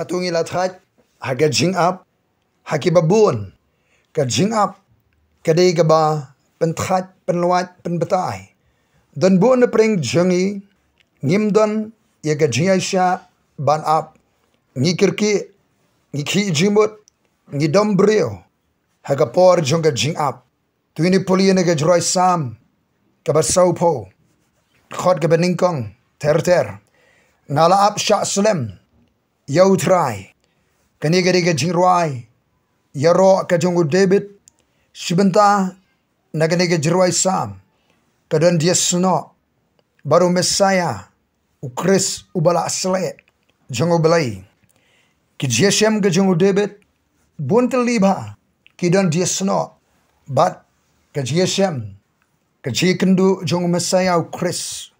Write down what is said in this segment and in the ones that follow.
Hato ngila thait haga jingap haki babun ka jingap kadai gaba pen thait pen luat pen betai dan buon pring jangi ngim don ya ga jingaisha ban ap ngi kirki ngi khi jimut ngi dom brio haga por jonga jingap tuini poliene ga jroi sam ka ba saupo khot ga beningkong ter ngala ap sha slem Yau try. Kanigariga jingruai. Yaro kajongu David. Shibenta naganiga jirwai sam. Kadan dia sno. Baru Messiah. Ukris ubala asle. Jongu balai. Kijeshem kajongu David. Buntel liba. Kidan dia sno. But kajeshem. Kajikendu jongu Messiah ukris.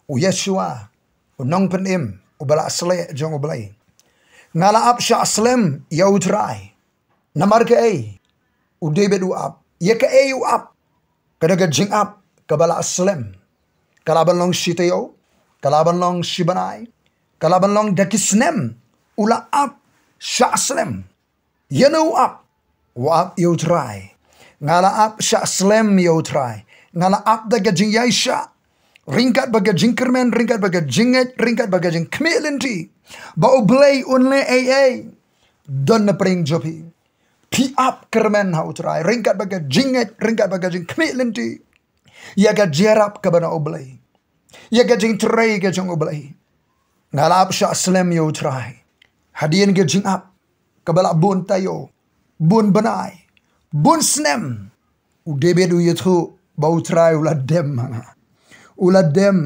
U Yeshua. Unong penim. Ubala asle jongu balai. Ngala ap sha aslam yautrai namar ke ay u David u ap ye ke ay u ap kadaga jing ap kabala aslam kalaban long shitayo kalaban long shibanai kalaban long dakisnem ula ap sha aslam yenu ap wa ap yautrai ngala ap sha aslam yautrai ngala ap daga jing yaisha ringkat baga jingkermen ringkat baga jinget ringkat baga jing kmelenti ba oblay unle ay don na pring jopi pi up kermen hautrai ringkat baga jinget ringkat baga jing kmelenti yaga jerap kabana oblay yaga jing tray ga jong oblay ngalap sha aslam yautrai hadien ga jing up kabala bun tayo bun banai bun snem u debedu yethu ba utrai ula dem uladem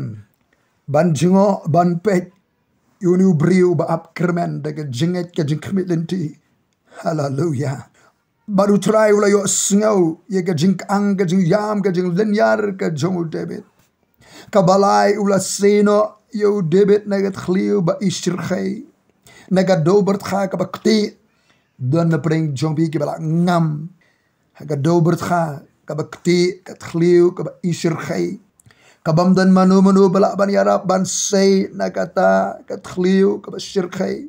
ban jingo ban pet yuni briu ba ap kermen daga jinget ke jing kemitlenti hallelujah baru try ula yo sngau ye ke jing ang ke jing yam ke jing lenyar ke jongu David kabalai ula seno yo David nagat khliu ba ishirkhay nagat dobert kha ka bakti don na pring jombi ke bala ngam haga dobert kha ka bakti ka khliu ka ba ishirkhay kabam dan manu bala ban yarap ban say nakata katkhliu kabashirkhay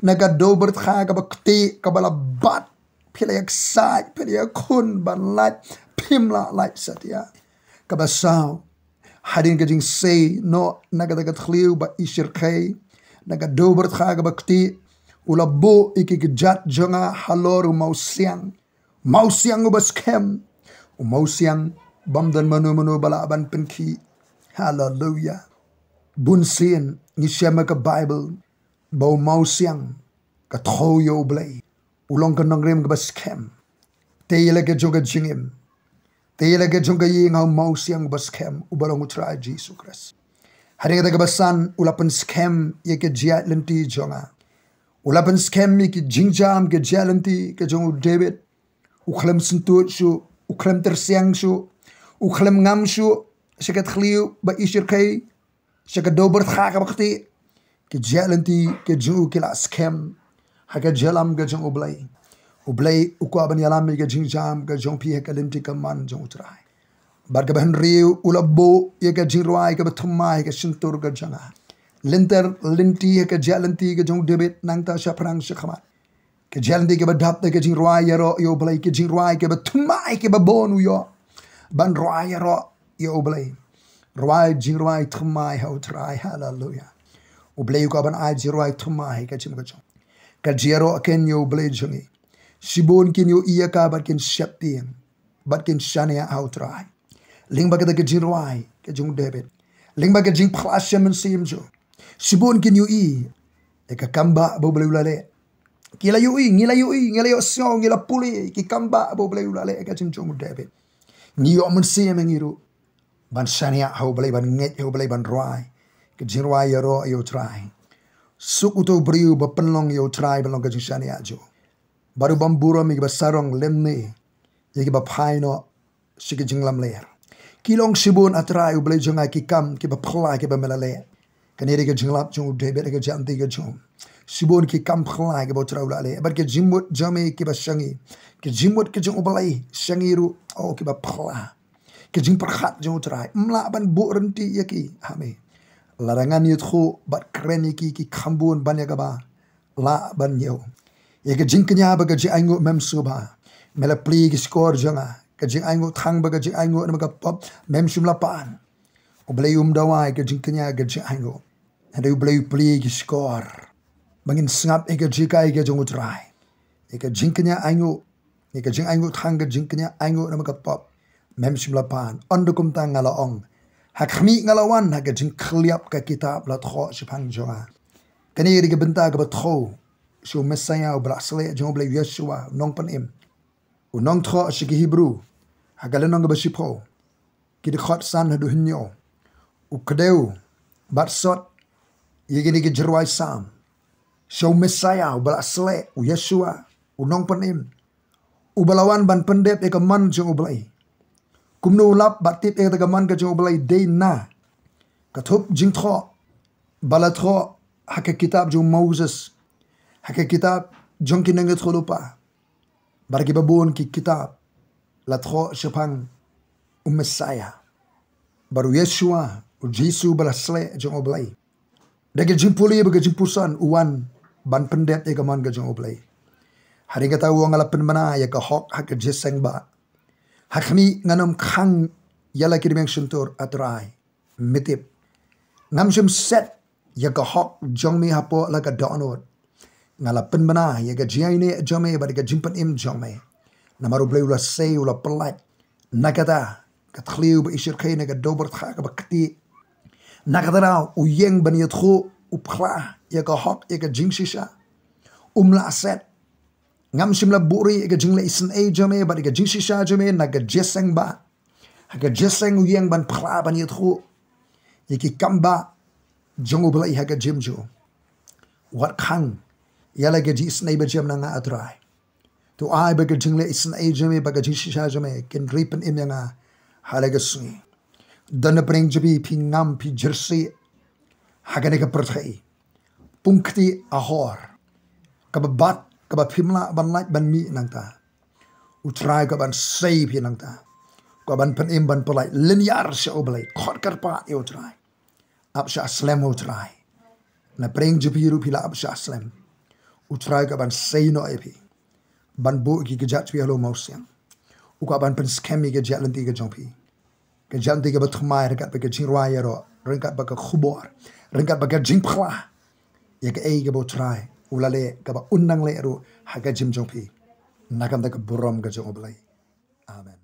nagado bertkha kabakti kabala bat pilayak sai pilayak kun ban lat pimla lat satya kabasaw hadin kajing say no nagata katkhliu ba ishirkhay nagado bertkha kabakti ulabo ikikjat jonga halor mausiang ubaskem mausiang bamdan manu bala ban penki hallelujah bunsin ni shema ka bible bau mausiang ka thoyo blay ulong ka nangrem ka baskem teyela ka joga jingim teyela ka joga ying au mausiang baskem ubalong utra Jesus Christ haringa ka basan ulapan skem ye ka jia lenti jonga ulapan skem ye ki jingjam ka jia lenti ka jongu David ukhlem sentut shu ukhlem tersiang shu ukhlem ngam shu shakat khliu ba ishirkay shakat dober khaka bakti ke jalanti ke ju kila skem haka jalam ga jang oblay Ublay ukwa ban yalami ke jingjam ke jong pi ke limti ke man jong utrai. Bar ke ban riu ulabo ye ke jingrwai ke bathumai ke sintur ke janga. Linter linti ke jalanti ke jong debit nang ta shaprang shakhamat. Ke jalanti ke badap ke jingrwai yaro yo blay ke jingrwai ke bathumai ke babonu yo. Ban rwai yaro yo blay. Rwai jingrwai thumai ha utrai hallelujah. Ublay ukwa ban ai jingrwai thumai ke jim ke jong. Ke jero ken yo blay jongi. Sibon kin yo iya ka bat kin syapting. Bat kin shania ha utrai. Ling ba ke jingrwai ke jong debit. Ling ba ke jing plasya men sim jo. Sibon kin yu i ka kamba bo boleh ulale kila yu i ngila yo song ngila puli ki kamba bo boleh ulale ka cincong debit ni yo men sim ngiru ban shania ho boleh ban nget ho boleh ban roi ke jinroi yo yo try suk uto briu ba penlong yo try balong ka shania jo baru bamburo mi ba sarong lemni ye ba phaino sik jinglam ler kilong sibon atrai boleh jonga ki kam ki ba phla ki ba melale kaniri ke jinglap jong debit ke janti ke jong sibon ki kam khlai ke botra ulale bar ke jimut jame ki ba shangi ke jimut ke jong ubalai shangi ru o ki ba phla ke jing perkhat jong utrai mla ban bu renti yaki hame larangan yut khu bat kren ki khambun ban ya ba la ban yo ye ke jing knya ba ke ji aingo mem suba mela pli ki score jonga ke jing aingo thang ba ke jing aingo na ka pop mem shumla pan ublay dawai ke jing knya ke jing aingo and ublay pli ki score bangin snap ke jika ke jong utrai ke jing knya aingo ke jing aingo thang ke jing knya aingo na ka pop mem shumla pan ondukum ta ngala ong hakmi ngalawan ha ke jing khliap ka kitab la tho shipang jonga kani ri ke benta ke batho so mesaya brasle jong ublay yeshua nong pan im unong tho shiki hebrew hagale nong ba shipo ki de khot san hadu hinyo ukdeu batsot yegini ke jerwai sam show Messiah brasle u Yeshua unong panim ubalawan ban pendep e man jong ublai kumno lap batip e man ke jong ublai de na kathup jing tho balatho hak kitab jong Moses hak kitab jong kinanget kholupa barki babon ki kitab latho shapang Messiah baru Yeshua u Jesu balasle jong oblay dage jimpuli baga jimpusan uwan ban pendet e gaman ga jong oblay hari kata uang ala penmana ya ka hok hak jeseng ba hakmi nganom khang yala kirmeng suntur atrai mitip ngamshum set ya ka hok jong mi hapo la ka donot ngala penmana ya ga jiaine jome ba ga jimpan im jome namaru blay ula say ula pelat nakata katkhliu ba ishir khayna ga dober kha ka bakti nakadara uyeng baniat khu upkhla ya ka hok ya ka jingshisha umla set ngam shimla buri ya ka jingla isen e jame ba ga jingshisha jame na ga jeseng ba ha ga jeseng uyeng ban phla baniat khu ya ki kamba jongu bla ya ka jimjo wat khang ya la ga ji snai ba jam na nga atrai to ai ba ga jingla isen e jame ba ga jingshisha jame ken ripen im nga halagasni dan pring jabi pingam pi jersey hagane ka perthai pungkti ahor kababat kabapimla ban light ban mi nangta utrai ka ban save nangta ka ban pen im ban polai linear sha oblai khot karpa e utrai apsha slam utrai na pring jabi ru pila apsha slam utrai ka ban say no epi ban bo ki gejat pi halo mausiang uka ban pen scam ge jalanti ge jompi ke janti ke bathmai rekat ke jingrwai ro rekat ba ke khubor rekat ba ke jingphla ye ke e ke botrai ulale ke ba unang le ro ha ke jim jompi nakam ta ke buram ke jong oblai amen.